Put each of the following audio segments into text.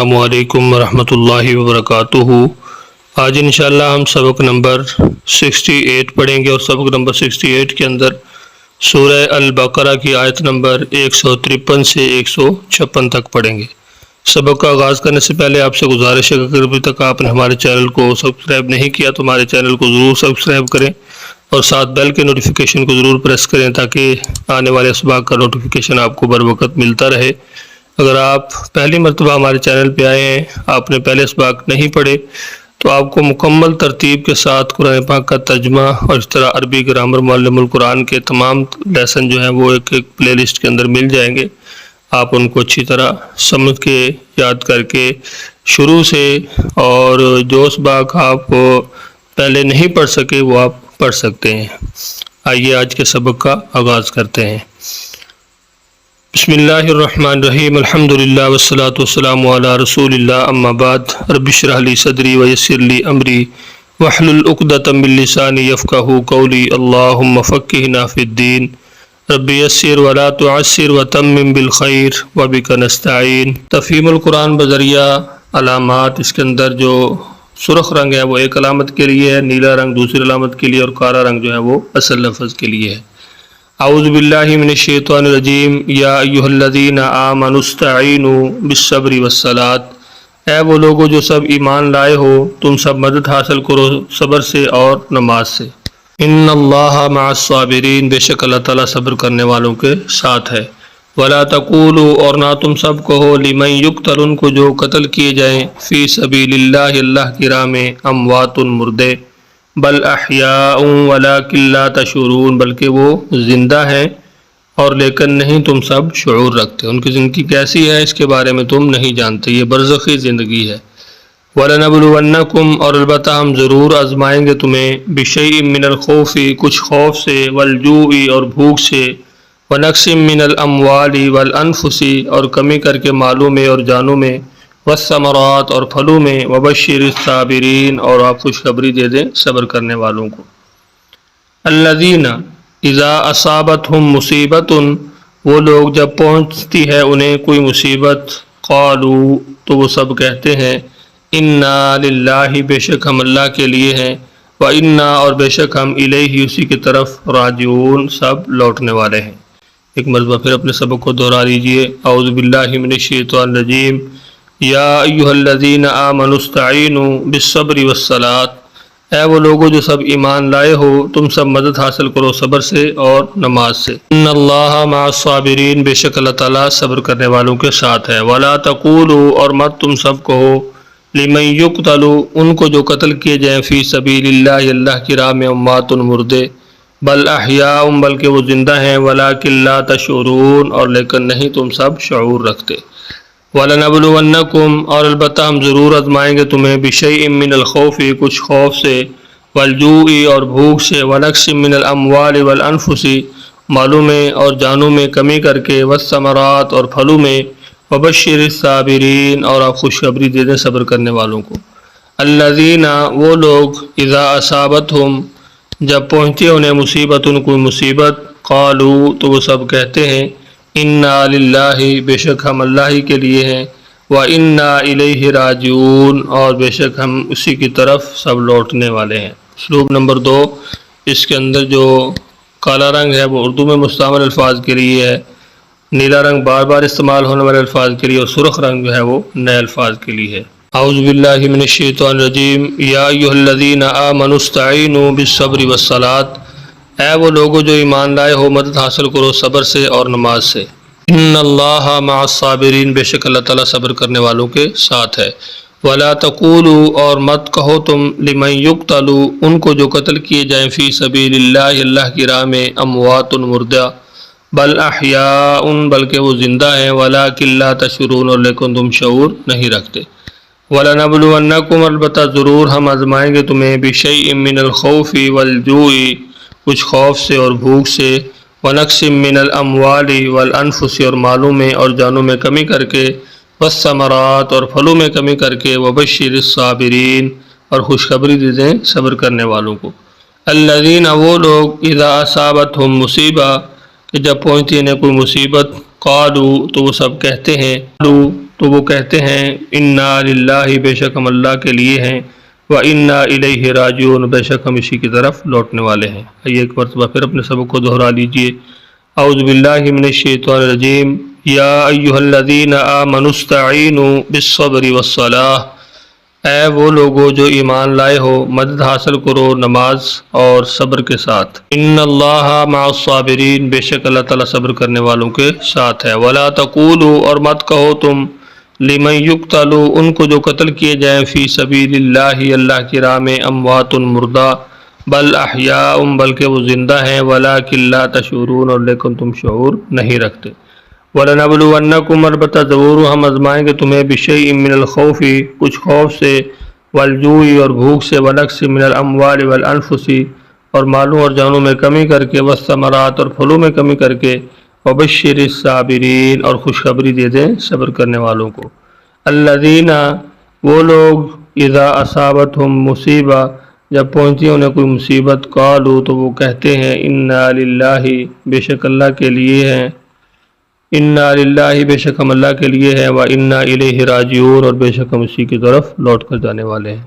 السلام علیکم ورحمۃ اللہ وبرکاتہ۔ آج انشاءاللہ ہم سبق نمبر 68 پڑھیں گے، اور سبق نمبر 68 کے اندر سورہ البقرہ کی آیت نمبر 153 سے 156 تک پڑھیں گے۔ سبق کا آغاز کرنے سے پہلے آپ سے گزارش ہے کہ اگر ابھی تک آپ نے ہمارے چینل کو سبسکرائب نہیں کیا تو ہمارے چینل کو ضرور سبسکرائب کریں، اور ساتھ بیل کے نوٹیفیکیشن کو ضرور پریس کریں تاکہ آنے والے اسباق کا نوٹیفیکیشن آپ کو بر وقت ملتا رہے۔ اگر آپ پہلی مرتبہ ہمارے چینل پہ آئے ہیں، آپ نے پہلے اسباق نہیں پڑھے، تو آپ کو مکمل ترتیب کے ساتھ قرآن پاک کا ترجمہ اور اس طرح عربی گرامر معلم القرآن کے تمام لیسن جو ہیں وہ ایک پلے لسٹ کے اندر مل جائیں گے۔ آپ ان کو اچھی طرح سمجھ کے یاد کر کے شروع سے، اور جو اسباق آپ پہلے نہیں پڑھ سکے وہ آپ پڑھ سکتے ہیں۔ آئیے آج کے سبق کا آغاز کرتے ہیں۔ بسم اللہ الرحمن الرحیم، الحمدللہ والصلاة والسلام علی رسول اللہ، اما بعد، رب اشرح لی صدری ویسر لی امری واحلل عقدۃ من لسانی یفقہوا قولی، اللہم فقہنا فی الدین، رب یسر ولا تعسر وتمم بالخیر وبک نستعین۔ تفہیم القرآن بذریعہ علامات، اس کے اندر جو سرخ رنگ ہے وہ ایک علامت کے لیے ہے، نیلا رنگ دوسری علامت کے لیے، اور کالا رنگ جو ہے وہ اصل لفظ کے لیے ہے۔ اعوذ باللہ من الشیطان الرجیم، یا ایھا الذین آمنوا استعینوا بالصبر والصلاۃ، اے وہ لوگو جو سب ایمان لائے ہو، تم سب مدد حاصل کرو صبر سے اور نماز سے۔ ان اللہ مع الصابرین، بے شک اللہ تعالیٰ صبر کرنے والوں کے ساتھ ہے۔ ولا تقولوا، اور نہ تم سب کہو، لمن یقتل، ان کو جو قتل کیے جائیں، فی سبیل اللہ، اللہ کی راہ میں، اموات، مردے، بل احیاء ولکن لا تشعرون، بلکہ وہ زندہ ہیں اور لیکن نہیں تم سب شعور رکھتے، ان کی زندگی کیسی ہے اس کے بارے میں تم نہیں جانتے، یہ برزخی زندگی ہے۔ وَلَنَبْلُوَنَّكُمْ، اور البتہ ہم ضرور آزمائیں گے تمہیں، بِشَيْءٍ مِّنَ الْخَوْفِ، کچھ خوف سے، وَالْجُوعِ، اور بھوک سے، وَنَقْصٍ مِّنَ الْأَمْوَالِ وَالْأَنفُسِ، اور کمی کر کے مالوں میں اور جانوں میں، والثمرات، اور پھلوں میں، وبشر الصابرین، اور آپ خوشخبری دے دیں صبر کرنے والوں کو۔ الذین اذا اصابتہم مصیبت، وہ لوگ جب پہنچتی ہے انہیں کوئی مصیبت، قالوا، تو وہ سب کہتے ہیں، انا للہ، بے شک ہم اللہ کے لیے ہیں، وانا، اور بے شک ہم الیہ، اسی کی طرف، راجعون، سب لوٹنے والے ہیں۔ ایک مرتبہ پھر اپنے سبق کو دہرا لیجئے۔ اعوذ باللہ من الشیطان الرجیم، یا ایھا الذین آمنوا استعینوا بالصبر والصلاۃ، اے وہ لوگو جو سب ایمان لائے ہو، تم سب مدد حاصل کرو صبر سے اور نماز سے۔ ان اللہ مع الصابرین، بے شک اللہ تعالیٰ صبر کرنے والوں کے ساتھ ہے۔ ولا تقولوا، اور مت تم سب کہو، لمن یقتل، ان کو جو قتل کیے جائیں، فی سبیل اللہ، اللہ کی راہ میں، اموات، مردے، بل احیاء، بلکہ وہ زندہ ہیں، ولکن لا تشعرون، اور لیکن نہیں تم سب شعور رکھتے۔ وَلَنَبْلُوَنَّكُمْ، اور البتہ ہم ضرور آزمائیں گے تمہیں، بِشَيْءٍ مِّنَ الْخَوْفِ، کچھ خوف سے، وَالْجُوعِ، اور بھوک سے، وَنَقْصٍ مِّنَ الْأَمْوَالِ وَالْأَنفُسِ، مالوں میں اور جانوں میں کمی کر کے، وَالثَّمَرَاتِ، اور پھلوں میں، وَبَشِّرِ الصَّابِرِينَ، اور آپ خوشخبری دے دیں صبر کرنے والوں کو۔ الَّذِينَ، وہ لوگ، اذا اصابتہم، جب پہنچتی انہیں مصیبت، ان کوئی مصیبت، قالوا، تو وہ سب کہتے ہیں، انا للہ، بے شک ہم اللہ ہی کے لیے ہیں، وانا الیہ راجعون، اور بے شک ہم اسی کی طرف سب لوٹنے والے ہیں۔ اسلوب نمبر 2، اس کے اندر جو کالا رنگ ہے وہ اردو میں مستعمل الفاظ کے لیے ہے، نیلا رنگ بار بار استعمال ہونے والے الفاظ کے لیے، اور سرخ رنگ جو ہے وہ نئے الفاظ کے لیے ہے۔ اعوذ باللہ من الشیطان الرجیم، یا ایھا الذین آمنوا استعینوا بالصبر والصلاۃ، اے وہ لوگو جو ایمان لائے ہو، مدد حاصل کرو صبر سے اور نماز سے۔ ان اللہ مع الصابرین، بے شک اللہ تعالیٰ صبر کرنے والوں کے ساتھ ہے۔ ولا تقولوا، اور مت کہو تم، لمن یقتل، ان کو جو قتل کیے جائیں، فی سبیل اللہ، اللہ کی راہ میں، اموات، مردہ، بل احیاء، بلکہ وہ زندہ ہیں، ولکن لا تشعرون، اور لیکن تم شعور نہیں رکھتے۔ وَلَنَبْلُوَنَّكُمْ، البتہ ضرور ہم آزمائیں گے تمہیں، بِشَيْءٍ مِّنَ الْخَوْفِ وَالْجُوعِ، کچھ خوف سے اور بھوک سے، وَنَقْصٍ مِّنَ الْأَمْوَالِ وَالْأَنفُسِ، اور مالوں میں اور جانوں میں کمی کر کے، وَالثَّمَرَاتِ، اور پھلوں میں کمی کر کے، وَبَشِّرِ الصَّابِرِينَ، اور خوشخبری دے دیں صبر کرنے والوں کو۔ الَّذِينَ، وہ لوگ، اذا اصابتہم مصیبہ، کہ جب پہنچتی انہیں کوئی مصیبت، قالوا، تو وہ سب کہتے ہیں، تو تو وہ کہتے ہیں انا للہ بے شک ہم اللہ کے لیے ہیں، و انا الیہ راجعون بے شک ہم اسی کی طرف لوٹنے والے ہیں۔ یہ ایک مرتبہ پھر اپنے سبق کو دہرا لیجئے۔ اعوذ باللہ من الشیطان الرجیم، یا ایہا الذین آمنوا استعینوا بالصبر والصلاۃ، اے وہ لوگو جو ایمان لائے ہو مدد حاصل کرو نماز اور صبر کے ساتھ۔ ان اللہ مع الصابرین بے شک اللہ تعالیٰ صبر کرنے والوں کے ساتھ ہے۔ ولا تقولوا اور مت کہو تم لمن یقتل ان کو جو قتل کیے جائیں فی سبیل اللہ اللہ کی راہ میں اموات مردہ، بل احیاء بلکہ وہ زندہ ہیں، ولکن لا تشعرون اور لیکن تم شعور نہیں رکھتے۔ وَلَنَبْلُوَنَّكُمْ البتہ ضرور ہم آزمائیں گے تمہیں بِشَيْءٍ مِّنَ الْخَوْفِ کچھ خوف سے، وَالْجُوعِ اور بھوک سے، وَنَقْصٍ مِّنَ الْأَمْوَالِ وَالْأَنفُسِ اور مالوں اور جانوں میں کمی کر کے، وَالثَّمَرَاتِ اور پھلوں میں کمی کر کے، وَبَشِّرِ الصَّابِرِينَ اور خوشخبری دے دیں صبر کرنے والوں کو۔ الَّذِينَ وہ لوگ اذا اصابتہم مصیبہ جب پہنچی انہیں کوئی مصیبت، قالوا تو وہ کہتے ہیں انا للہ بے شک اللہ کے لیے ہیں، انا للہ بے شک ہم اللہ کے لیے ہیں، و انا الیہ راجعون اور بے شک ہم اسی کی طرف لوٹ کر جانے والے ہیں۔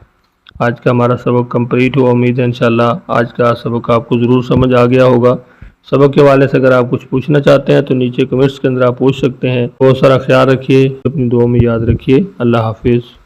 آج کا ہمارا سبق کمپلیٹ ہوا، امید ہے انشاءاللہ آج کا سبق آپ کو ضرور سمجھ آ گیا ہوگا۔ سبق کے حوالے سے اگر آپ کچھ پوچھنا چاہتے ہیں تو نیچے کمنٹس کے اندر آپ پوچھ سکتے ہیں۔ بہت سارا خیال رکھیے، اپنی دعاؤں میں یاد رکھیے۔ اللہ حافظ۔